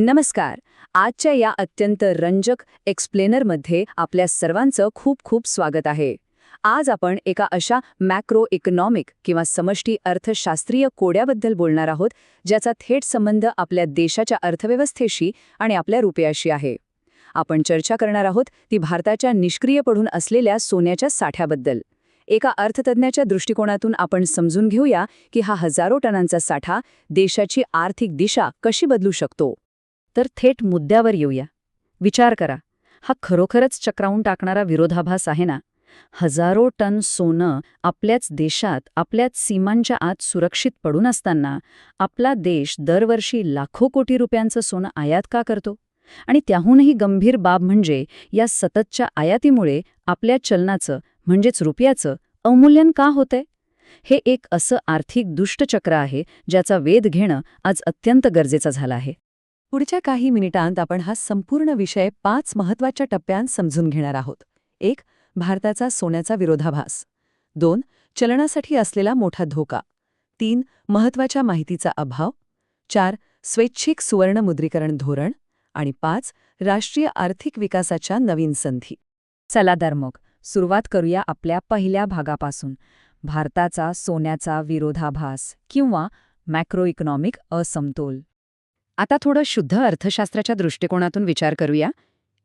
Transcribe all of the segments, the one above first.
नमस्कार. आजच्या या अत्यंत रंजक एक्सप्लेनरमध्ये आपल्या सर्वांचं खूप खूप स्वागत आहे. आज आपण एका अशा मॅक्रो इकॉनॉमिक किंवा समष्टी अर्थशास्त्रीय कोड्याबद्दल बोलणार आहोत, ज्याचा थेट संबंध आपल्या देशाच्या अर्थव्यवस्थेशी आणि आपल्या रुपयाशी आहे. आपण चर्चा करणार आहोत ती भारताच्या निष्क्रिय पडून असलेल्या सोन्याच्या साठ्याबद्दल. एका अर्थतज्ञाच्या दृष्टिकोनातून आपण समजून घेऊया की हा हजारो टनांचा साठा देशाची आर्थिक दिशा कशी बदलू शकतो. तर थेट मुद्द्यावर येऊया. विचार करा, हा खरोखरच चक्रावून टाकणारा विरोधाभास आहे ना? हजारो टन सोनं आपल्याच देशात, आपल्याच सीमांच्या आत सुरक्षित पडून असताना आपला देश दरवर्षी लाखो कोटी रुपयांचं सोनं आयात का करतो? आणि त्याहूनही गंभीर बाब म्हणजे या सततच्या आयातीमुळे आपल्या चलनाचं म्हणजेच रुपयाचं अवमूल्यन का होतंय? हे एक असं आर्थिक दुष्टचक्र आहे ज्याचा वेध घेणं आज अत्यंत गरजेचं झालं आहे. पुढच्या काही मिनिटांत आपण हा संपूर्ण विषय 5 महत्त्वाच्या टप्प्यांत समजून घेणार आहोत. 1. भारताचा सोन्याचा विरोधाभास. 2. चलनासाठी असलेला मोठा धोका. 3. महत्त्वाच्या माहितीचा अभाव. 4. स्वैच्छिक सुवर्णमुद्रीकरण धोरण. आणि 5. राष्ट्रीय आर्थिक विकासाच्या नवीन संधी. चला तर मग सुरुवात करूया आपल्या पहिल्या भागापासून, भारताचा सोन्याचा विरोधाभास किंवा मॅक्रो इकॉनॉमिक असमतोल. आता थोडं शुद्ध अर्थशास्त्राच्या दृष्टिकोनातून विचार करूया.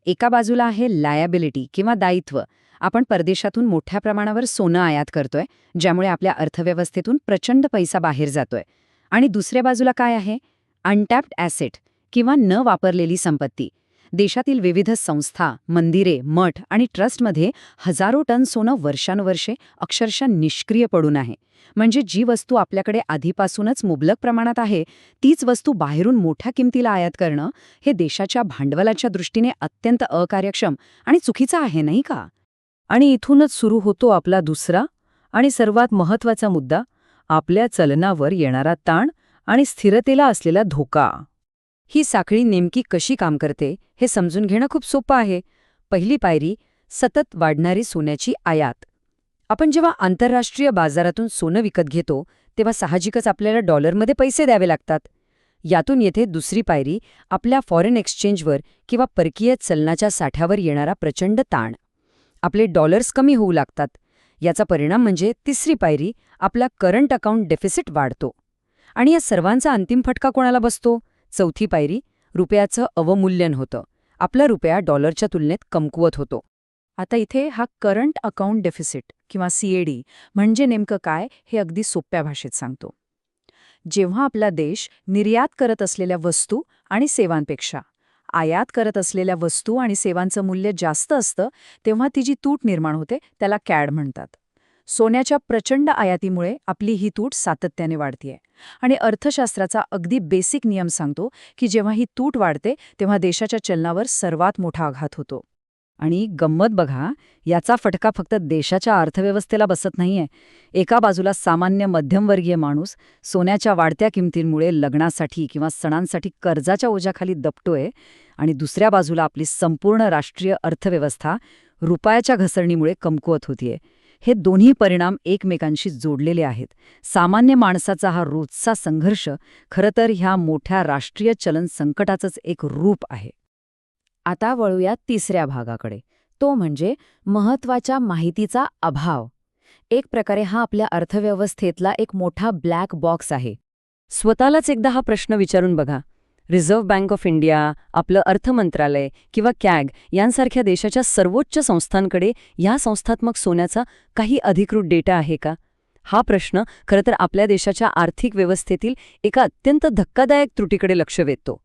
एका बाजूला आहे लायबिलिटी किंवा दायित्व. आपण परदेशातून मोठ्या प्रमाणावर सोनं आयात करतोय, ज्यामुळे आपल्या अर्थव्यवस्थेतून प्रचंड पैसा बाहेर जातोय. आणि दुसऱ्या बाजूला काय आहे? अनटॅप्ड ॲसेट किंवा न वापरलेली संपत्ती. देशातील विविध संस्था, मंदिरे, मठ आणि ट्रस्टमध्ये हजारो टन सोनं वर्षानुवर्षे अक्षरशः निष्क्रिय पडून आहे. म्हणजे जी वस्तू आपल्याकडे आधीपासूनच मुबलक प्रमाणात आहे, तीच वस्तू बाहेरून मोठ्या किमतीला आयात करणं हे देशाच्या भांडवलाच्या दृष्टीने अत्यंत अकार्यक्षम आणि चुकीचं आहे, नाही का? आणि इथूनच सुरू होतो आपला दुसरा आणि सर्वात महत्त्वाचा मुद्दा, आपल्या चलनावर येणारा ताण आणि स्थिरतेला असलेला धोका. ही साखळी नेमकी कशी काम करते हे समजून घेणं खूप सोपं आहे. पहिली पायरी, सतत वाढणारी सोन्याची आयात. आपण जेव्हा आंतरराष्ट्रीय बाजारातून सोनं विकत घेतो तेव्हा साहजिकच आपल्याला डॉलरमध्ये पैसे द्यावे लागतात. यातून येथे दुसरी पायरी, आपल्या फॉरेन एक्सचेंजवर किंवा परकीय चलनाच्या साठ्यावर येणारा प्रचंड ताण. आपले डॉलर्स कमी होऊ लागतात. याचा परिणाम म्हणजे तिसरी पायरी, आपला करंट अकाउंट डेफिसिट वाढतो. आणि या सर्वांचा अंतिम फटका कोणाला बसतो? चौथी पायरी, रुपयाचं अवमूल्यन होतं. आपला रुपया डॉलरच्या तुलनेत कमकुवत होतो. आता इथे हा करंट अकाउंट डेफिसिट किंवा CAD म्हणजे नेमकं काय हे अगदी सोप्या भाषेत सांगतो. जेव्हा आपला देश निर्यात करत असलेल्या वस्तू आणि सेवांपेक्षा आयात करत असलेल्या वस्तू आणि सेवांचं मूल्य जास्त असतं, तेव्हा ती जी तूट निर्माण होते त्याला कॅड म्हणतात. सोन्याच्या प्रचंड आयातीमुळे आपली ही तूट सातत्याने वाढतीये. आणि अर्थशास्त्राचा अगदी बेसिक नियम सांगतो की जेव्हा ही तूट वाढते तेव्हा देशाच्या चलनावर सर्वात मोठा आघात होतो. आणि गंमत बघा, याचा फटका फक्त देशाच्या अर्थव्यवस्थेला बसत नाहीये. एका बाजूला सामान्य मध्यमवर्गीय माणूस सोन्याच्या वाढत्या किमतींमुळे लग्नासाठी किंवा सणांसाठी कर्जाच्या ओझ्याखाली दबतोय, आणि दुसऱ्या बाजूला आपली संपूर्ण राष्ट्रीय अर्थव्यवस्था रुपयाच्या घसरणीमुळे कमकुवत होतीये. हे दोन्ही परिणाम एकमेकांशी जोडलेले आहेत. सामान्य माणसाचा हा रोजचा संघर्ष खरं तर ह्या मोठ्या राष्ट्रीय चलन संकटाचंच एक रूप आहे. आता वळूया तिसऱ्या भागाकडे, तो म्हणजे महत्त्वाच्या माहितीचा अभाव. एक प्रकारे हा आपल्या अर्थव्यवस्थेतला एक मोठा ब्लॅक बॉक्स आहे. स्वतःलाच एकदा हा प्रश्न विचारून बघा. रिझर्व्ह बँक ऑफ इंडिया, आपलं अर्थ मंत्रालय किंवा कॅग यांसारख्या देशाच्या सर्वोच्च संस्थांकडे या संस्थात्मक सोन्याचा काही अधिकृत डेटा आहे का? हा प्रश्न खरं तर आपल्या देशाच्या आर्थिक व्यवस्थेतील एका अत्यंत धक्कादायक त्रुटीकडे लक्ष वेधतो.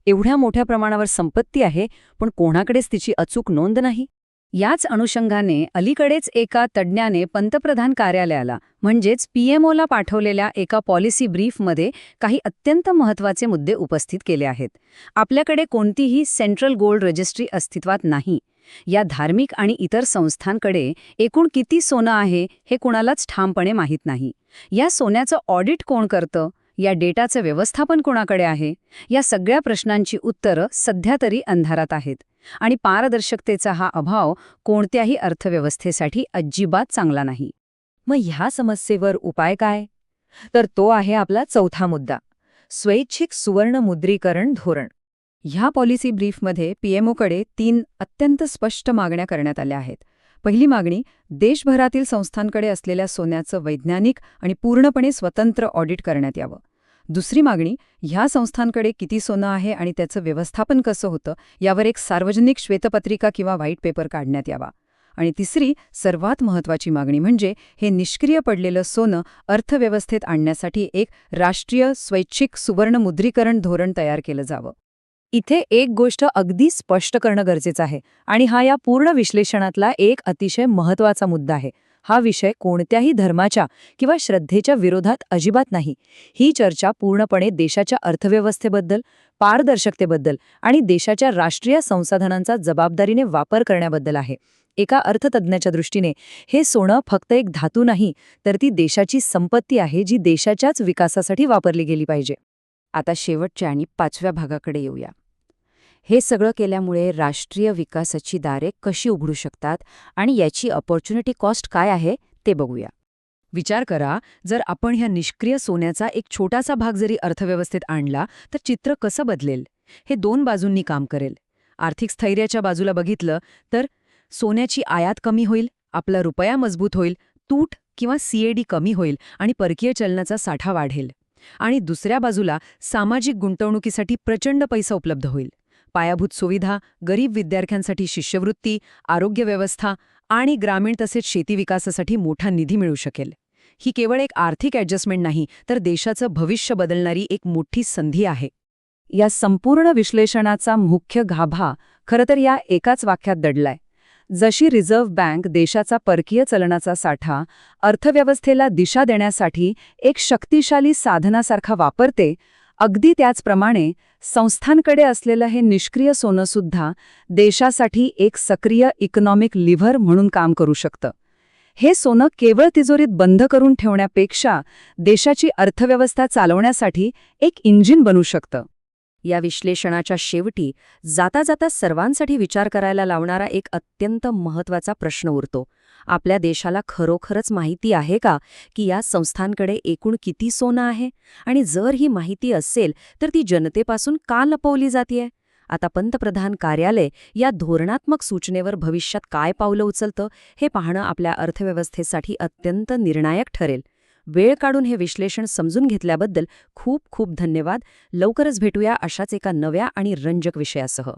एवढ्या मोठ्या प्रमाणावर संपत्ती आहे, पण कोणाकडेच तिची अचूक नोंद नाही. याच अनुषंगाने अलीकडेच एका तज्ज्ञाने पंतप्रधान कार्यालयाला म्हणजेच PMOला पाठवलेल्या एका पॉलिसी ब्रीफमध्ये काही अत्यंत महत्त्वाचे मुद्दे उपस्थित केले आहेत. आपल्याकडे कोणतीही सेंट्रल गोल्ड रजिस्ट्री अस्तित्वात नाही. या धार्मिक आणि इतर संस्थांकडे एकूण किती सोनं आहे हे कोणालाच ठामपणे माहीत नाही. या सोन्याचं ऑडिट कोण करतं? या डेटाचं व्यवस्थापन कोणाकडे आहे? या सगळ्या प्रश्नांची उत्तरं सध्या तरी अंधारात आहेत. आणि पारदर्शकतेचा हा अभाव कोणत्याही अर्थव्यवस्थेसाठी अजिबात चांगला नाही. मग ह्या समस्येवर उपाय काय? तर तो आहे आपला चौथा मुद्दा, स्वैच्छिक सुवर्णमुद्रीकरण धोरण. ह्या पॉलिसी ब्रीफमध्ये पीएमओकडे 3 अत्यंत स्पष्ट मागण्या करण्यात आल्या आहेत. पहिली मागणी, देशभरातील संस्थांकडे असलेल्या सोन्याचं वैज्ञानिक आणि पूर्णपणे स्वतंत्र ऑडिट करण्यात यावं. दुसरी मागणी, ह्या संस्थांकडे किती सोनं आहे आणि त्याचं व्यवस्थापन कसं होतं यावर एक सार्वजनिक श्वेतपत्रिका किंवा व्हाईट पेपर काढण्यात यावा. आणि तिसरी, सर्वात महत्त्वाची मागणी म्हणजे हे निष्क्रिय पडलेलं सोनं अर्थव्यवस्थेत आणण्यासाठी एक राष्ट्रीय स्वैच्छिक सुवर्णमुद्रीकरण धोरण तयार केलं जावं. इथे एक गोष्ट अगदी स्पष्ट करणं गरजेचं आहे आणि हा या पूर्ण विश्लेषणातला एक अतिशय महत्त्वाचा मुद्दा आहे. हा विषय कोणत्याही धर्माच्या किंवा श्रद्धेच्या विरोधात अजिबात नाही. ही चर्चा पूर्णपणे देशाच्या अर्थव्यवस्थेबद्दल, पारदर्शकतेबद्दल आणि देशाच्या राष्ट्रीय संसाधनांचा जबाबदारीने वापर करण्याबद्दल आहे. एका अर्थतज्ज्ञाच्या दृष्टीने हे सोनं फक्त एक धातू नाही, तर ती देशाची संपत्ती आहे जी देशाच्याच विकासासाठी वापरली गेली पाहिजे. आता शेवटच्या आणि 5व्या भागाकडे येऊया. हे सगळं केल्यामुळे राष्ट्रीय विकासाची दारे कशी उघडू शकतात आणि याची अपॉर्च्युनिटी कॉस्ट काय आहे ते बघूया. विचार करा, जर आपण ह्या निष्क्रिय सोन्याचा एक छोटासा भाग जरी अर्थव्यवस्थेत आणला तर चित्र कसं बदलेल. हे 2 बाजूंनी काम करेल. आर्थिक स्थैर्याच्या बाजूला बघितलं तर सोन्याची आयात कमी होईल, आपला रुपया मजबूत होईल, तूट किंवा सीएडी कमी होईल आणि परकीय चलनाचा साठा वाढेल. आणि दुसऱ्या बाजूला सामाजिक गुंतवणुकीसाठी प्रचंड पैसा उपलब्ध होईल. पायाभूत सुविधा, गरीब विद्यार्थ्यांसाठी शिष्यवृत्ती, आरोग्य व्यवस्था आणि ग्रामीण तसेच शेती विकासासाठी मोठा निधी मिळू शकेल. ही केवळ एक आर्थिक ॲडजस्टमेंट नाही, तर देशाचं भविष्य बदलणारी एक मोठी संधी आहे. या संपूर्ण विश्लेषणाचा मुख्य गाभा खरं तर या एकाच वाक्यात दडलाय. जशी रिझर्व्ह बँक देशाचा परकीय चलनाचा साठा अर्थव्यवस्थेला दिशा देण्यासाठी एक शक्तिशाली साधनासारखा वापरते, अगदी त्याचप्रमाणे संस्थांकडे असलेलं हे निष्क्रिय सोनंसुद्धा देशासाठी एक सक्रिय इकॉनॉमिक लिव्हर म्हणून काम करू शकतं. हे सोनं केवळ तिजोरीत बंद करून ठेवण्यापेक्षा देशाची अर्थव्यवस्था चालवण्यासाठी एक इंजिन बनू शकतं. या विश्लेषणाच्या शेवटी जाता जाता सर्वांसाठी विचार करायला लावणारा एक अत्यंत महत्त्वाचा प्रश्न उरतो. आपल्या देशाला खरोखरच माहिती आहे का की या संस्थांकडे एकूण किती सोनं आहे? आणि जर ही माहिती असेल तर ती जनतेपासून का लपवली जातेय? आता पंतप्रधान कार्यालय या धोरणात्मक सूचनेवर भविष्यात काय पावलं उचलतं हे पाहणं आपल्या अर्थव्यवस्थेसाठी अत्यंत निर्णायक ठरेल. वेळ काढून हे विश्लेषण समजून घेतल्याबद्दल खूप खूप धन्यवाद. लवकरच भेटूया अशाच एका नव्या आणि रंजक विषयासह.